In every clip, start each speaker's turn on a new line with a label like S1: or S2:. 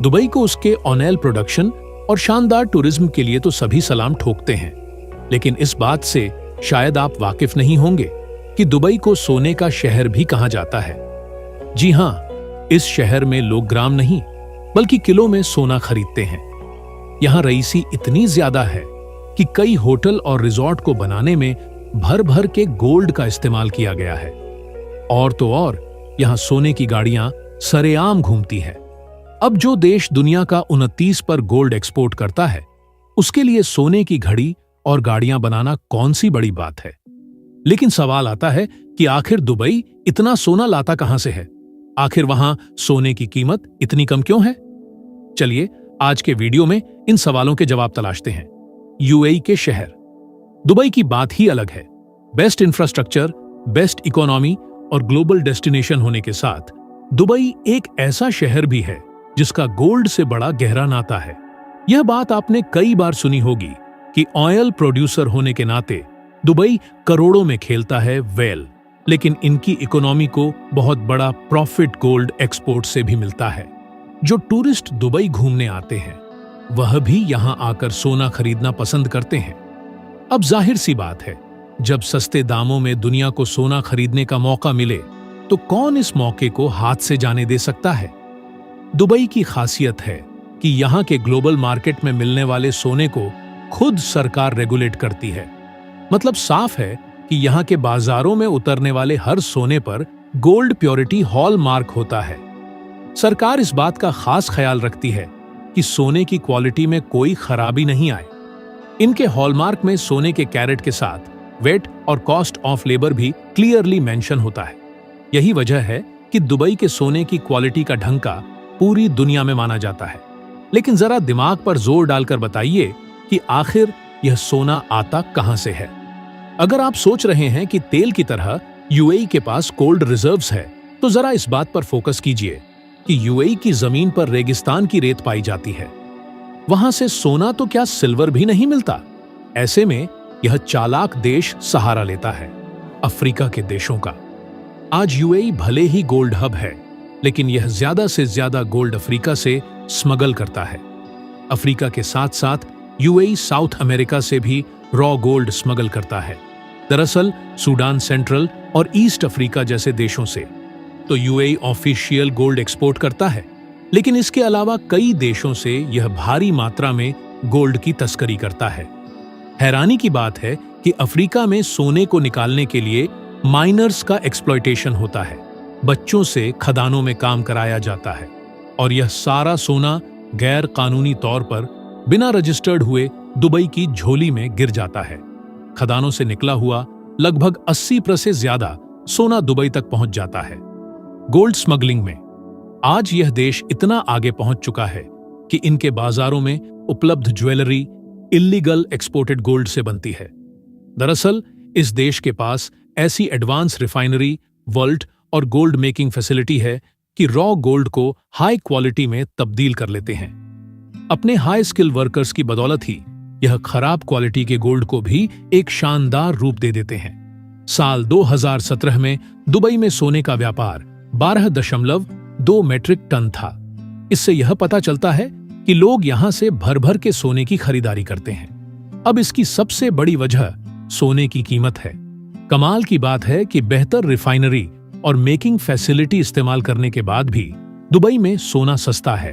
S1: Dubai को उसके ऑनेल production और शानदार टूरिज्म के लिए तो सभी सलाम ठोकते हैं, लेकिन इस बात से शायद आप वाकिफ नहीं होंगे कि दुबई को सोने का शहर भी कहा जाता है। जी हां, इस शहर में लोग ग्राम नहीं बल्कि किलो में सोना खरीदते हैं। यहां रईसी इतनी ज्यादा है कि कई होटल और रिजॉर्ट को बनाने में भर भर के गोल्ड का इस्तेमाल किया गया है। और तो और यहां सोने की गाड़ियां सरेआम घूमती है। अब जो देश दुनिया का 29 पर गोल्ड एक्सपोर्ट करता है, उसके लिए सोने की घड़ी और गाड़ियां बनाना कौन सी बड़ी बात है। लेकिन सवाल आता है कि आखिर दुबई इतना सोना लाता कहां से है? आखिर वहां सोने की कीमत इतनी कम क्यों है? चलिए आज के वीडियो में इन सवालों के जवाब तलाशते हैं। यूएई के शहर। दुबई की बात ही अलग है। बेस्ट इंफ्रास्ट्रक्चर, बेस्ट इकोनॉमी और ग्लोबल डेस्टिनेशन होने के साथ दुबई एक ऐसा शहर भी है जिसका गोल्ड से बड़ा गहरा नाता है। यह बात आपने कई बार सुनी होगी कि ऑयल प्रोड्यूसर होने के नाते दुबई करोड़ों में खेलता है वेल, लेकिन इनकी इकोनॉमी को बहुत बड़ा प्रॉफिट गोल्ड एक्सपोर्ट से भी मिलता है। जो टूरिस्ट दुबई घूमने आते हैं वह भी यहां आकर सोना खरीदना पसंद करते हैं। अब जाहिर सी बात है, जब सस्ते दामों में दुनिया को सोना खरीदने का मौका मिले तो कौन इस मौके को हाथ से जाने दे सकता है। दुबई की खासियत है कि यहां के ग्लोबल मार्केट में मिलने वाले सोने को खुद सरकार रेगुलेट करती है। मतलब साफ है कि यहां के बाजारों में उतरने वाले हर सोने पर गोल्ड प्योरिटी हॉलमार्क होता है। सरकार इस बात का खास ख्याल रखती है कि सोने की क्वालिटी में कोई खराबी नहीं आए। इनके हॉलमार्क में सोने के कैरेट के साथ वेट और कॉस्ट ऑफ लेबर भी क्लियरली मेंशन होता है। यही वजह है कि दुबई के सोने की क्वालिटी का ढंका पूरी दुनिया में माना जाता है। लेकिन जरा दिमाग पर जोर डालकर बताइए कि आखिर यह सोना आता कहां से है। अगर आप सोच रहे हैं कि तेल की तरह यूएई के पास गोल्ड रिजर्व्स है, तो जरा इस बात पर फोकस कीजिए कि यूएई की जमीन पर रेगिस्तान की रेत पाई जाती है। वहां से सोना तो क्या सिल्वर भी नहीं मिलता। ऐसे में यह चालाक देश सहारा लेता है अफ्रीका के देशों का। आज यूएई भले ही गोल्ड हब है, लेकिन यह ज्यादा से ज्यादा गोल्ड अफ्रीका से स्मगल करता है। अफ्रीका के साथ साथ यूएई साउथ अमेरिका से भी रॉ गोल्ड स्मगल करता है। दरअसल सूडान सेंट्रल और ईस्ट अफ्रीका जैसे देशों से तो यूएई ऑफिशियल गोल्ड एक्सपोर्ट करता है, लेकिन इसके अलावा कई देशों से यह भारी मात्रा में गोल्ड की तस्करी करता है। हैरानी की बात है कि अफ्रीका में सोने को निकालने के लिए माइनर्स का एक्सप्लॉयटेशन होता है। बच्चों से खदानों में काम कराया जाता है और यह सारा सोना गैर कानूनी तौर पर बिना रजिस्टर्ड हुए दुबई की झोली में गिर जाता है। खदानों से निकला हुआ लगभग 80% से ज्यादा सोना दुबई तक पहुंच जाता है। गोल्ड स्मगलिंग में आज यह देश इतना आगे पहुंच चुका है कि इनके बाजारों में उपलब्ध ज्वेलरी इल्लीगल एक्सपोर्टेड गोल्ड से बनती है। दरअसल इस देश के पास ऐसी एडवांस रिफाइनरी, वॉल्ट और गोल्ड मेकिंग फैसिलिटी है कि रॉ गोल्ड को हाई क्वालिटी में तब्दील कर लेते हैं। अपने हाई स्किल वर्कर्स की बदौलत ही यह खराब क्वालिटी के गोल्ड को भी एक शानदार रूप दे देते हैं। साल 2017 में दुबई में सोने का व्यापार 12.2 मेट्रिक टन था। इससे यह पता चलता है कि लोग यहां से भर भर के सोने की खरीदारी करते हैं। अब इसकी सबसे बड़ी वजह सोने की कीमत है। कमाल की बात है कि बेहतर रिफाइनरी और मेकिंग फैसिलिटी इस्तेमाल करने के बाद भी दुबई में सोना सस्ता है,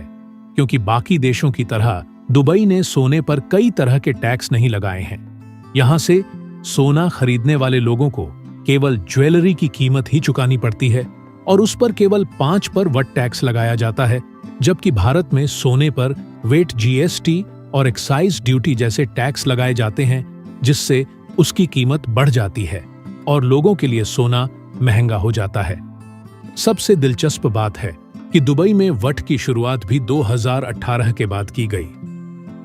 S1: क्योंकि बाकी देशों की तरह दुबई ने सोने पर कई तरह के टैक्स नहीं लगाए हैं। यहां से सोना खरीदने वाले लोगों को केवल ज्वेलरी की कीमत ही चुकानी पड़ती है और उस पर केवल 5% टैक्स लगाया जाता है, जबकि भारत में सोने पर वेट, जीएसटी और एक्साइज ड्यूटी जैसे टैक्स लगाए जाते हैं, जिससे उसकी कीमत बढ़ जाती है और लोगों के लिए सोना महंगा हो जाता है। सबसे दिलचस्प बात है कि दुबई में वट की शुरुआत भी 2018 के बाद की गई।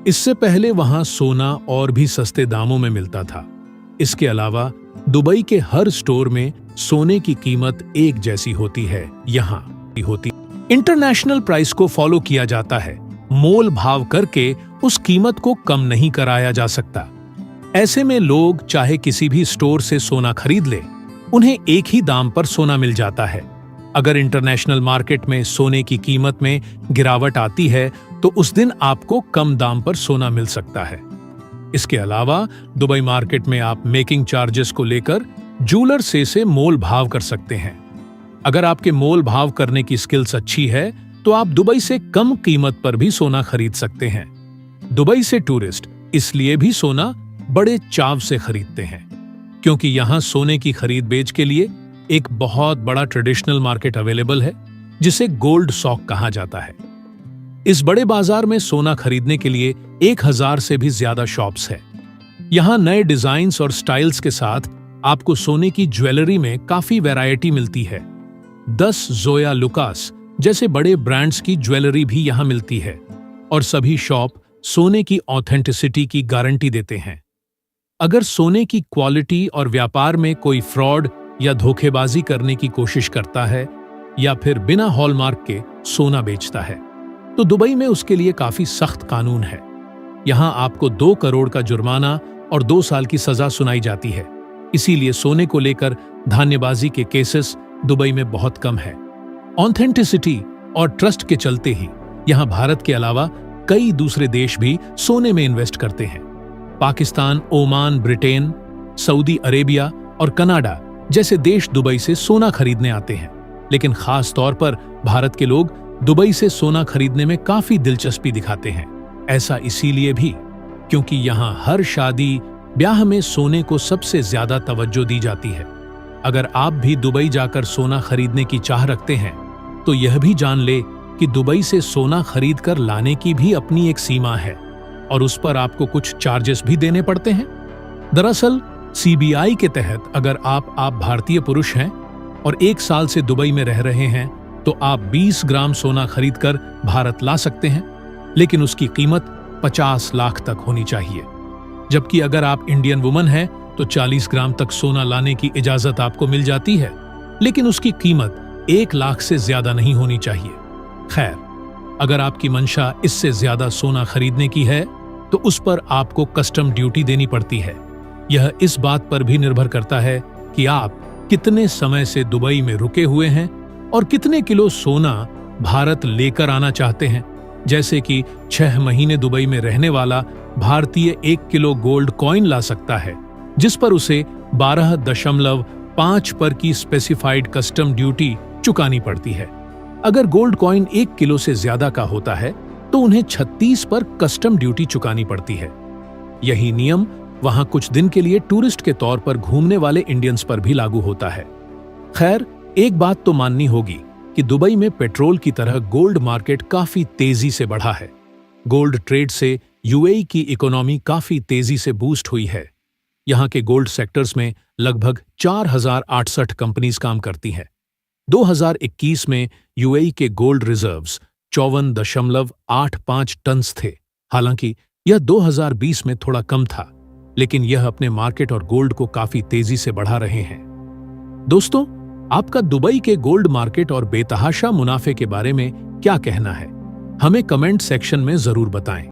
S1: इससे पहले वहां सोना और भी सस्ते दामों में मिलता था। इसके अलावा दुबई के हर स्टोर में सोने की कीमत एक जैसी होती है। यहां होती इंटरनेशनल प्राइस को फॉलो किया जाता है। मोल भाव करके उस कीमत को कम नहीं कराया जा सकता। ऐसे में लोग चाहे किसी भी स्टोर से सोना खरीद ले, उन्हें एक ही दाम पर सोना मिल जाता है। अगर इंटरनेशनल मार्केट में सोने की कीमत में गिरावट आती है तो उस दिन आपको कम दाम पर सोना मिल सकता है। इसके अलावा दुबई मार्केट में आप मेकिंग चार्जेस को लेकर जूलर से मोल भाव कर सकते हैं। अगर आपके मोल भाव करने की स्किल्स अच्छी है तो आप दुबई से कम कीमत पर भी सोना खरीद सकते हैं। दुबई से टूरिस्ट इसलिए भी सोना बड़े चाव से खरीदते हैं क्योंकि यहां सोने की खरीद बेच के लिए एक बहुत बड़ा ट्रेडिशनल मार्केट अवेलेबल है जिसे गोल्ड सॉक कहा जाता है। इस बड़े बाजार में सोना खरीदने के लिए 1000 से भी ज्यादा शॉप्स है। यहां नए डिजाइन्स और स्टाइल्स के साथ आपको सोने की ज्वेलरी में काफी वैरायटी मिलती है। 10 जोया लुकास जैसे बड़े ब्रांड्स की ज्वेलरी भी यहां मिलती है और सभी शॉप सोने की ऑथेंटिसिटी की गारंटी देते हैं। अगर सोने की क्वालिटी और व्यापार में कोई फ्रॉड या धोखेबाजी करने की कोशिश करता है या फिर बिना हॉलमार्क के सोना बेचता है तो दुबई में उसके लिए काफी सख्त कानून है। यहां आपको 2 करोड़ का जुर्माना और 2 साल की सजा सुनाई जाती है। इसीलिए सोने को लेकर धान्यबाजी के केसेस दुबई में बहुत कम है। ऑथेंटिसिटी और ट्रस्ट के चलते ही यहां भारत के अलावा कई दूसरे देश भी सोने में इन्वेस्ट करते हैं। Pakistan, Oman, Britain, Saudi Arabia और कनाडा जैसे देश दुबई से सोना खरीदने आते हैं, लेकिन खास तौर पर भारत के लोग दुबई से सोना खरीदने में काफी दिलचस्पी दिखाते हैं। ऐसा इसीलिए भी क्योंकि यहां हर शादी ब्याह में सोने को सबसे ज्यादा तवज्जो दी जाती है। अगर आप भी दुबई जाकर सोना खरीदने की चाह रखते हैं तो यह भी जान ले कि दुबई से सोना खरीद कर लाने की भी अपनी एक सीमा है और उस पर आपको कुछ चार्जेस भी देने पड़ते हैं। दरअसल सीबीआई के तहत अगर आप भारतीय पुरुष हैं और 1 साल से दुबई में रह रहे हैं तो आप 20 ग्राम सोना खरीदकर भारत ला सकते हैं, लेकिन उसकी कीमत 50 लाख तक होनी चाहिए। जबकि अगर आप इंडियन वुमन हैं तो 40 ग्राम तक सोना लाने की इजाजत आपको मिल जाती है, लेकिन उसकी कीमत 1 लाख से ज्यादा नहीं होनी चाहिए। खैर, अगर आपकी मंशा इससे ज्यादा सोना खरीदने की है तो उस पर आपको कस्टम ड्यूटी देनी पड़ती है। यह इस बात पर भी निर्भर करता है कि आप कितने समय से दुबई में रुके हुए हैं और कितने किलो सोना भारत लेकर आना चाहते हैं। जैसे कि 6 महीने दुबई में रहने वाला भारतीय 1 किलो गोल्ड कॉइन ला सकता है, जिस पर उसे 12.5 पर की स्पेसिफाइड कस्टम ड्यूटी चुकानी पड़ती है। अगर गोल्ड कॉइन 1 किलो से ज्यादा का होता है तो उन्हें 36 पर कस्टम ड्यूटी चुकानी पड़ती है। यही नियम वहां कुछ दिन के लिए टूरिस्ट के तौर पर घूमने वाले इंडियंस पर भी लागू होता है। खैर, एक बात तो माननी होगी कि दुबई में पेट्रोल की तरह गोल्ड मार्केट काफी तेजी से बढ़ा है। गोल्ड ट्रेड से यूएई की इकोनॉमी काफी तेजी से बूस्ट हुई है। यहां के गोल्ड सेक्टर्स में लगभग 4068 कंपनीज काम करती हैं। 2021 में यूएई के गोल्ड रिजर्व्स 54.85 टन थे। हालांकि यह 2020 में थोड़ा कम था, लेकिन यह अपने मार्केट और गोल्ड को काफी तेजी से बढ़ा रहे हैं। दोस्तों, आपका दुबई के गोल्ड मार्केट और बेतहाशा मुनाफे के बारे में क्या कहना है? हमें कमेंट सेक्शन में जरूर बताएं।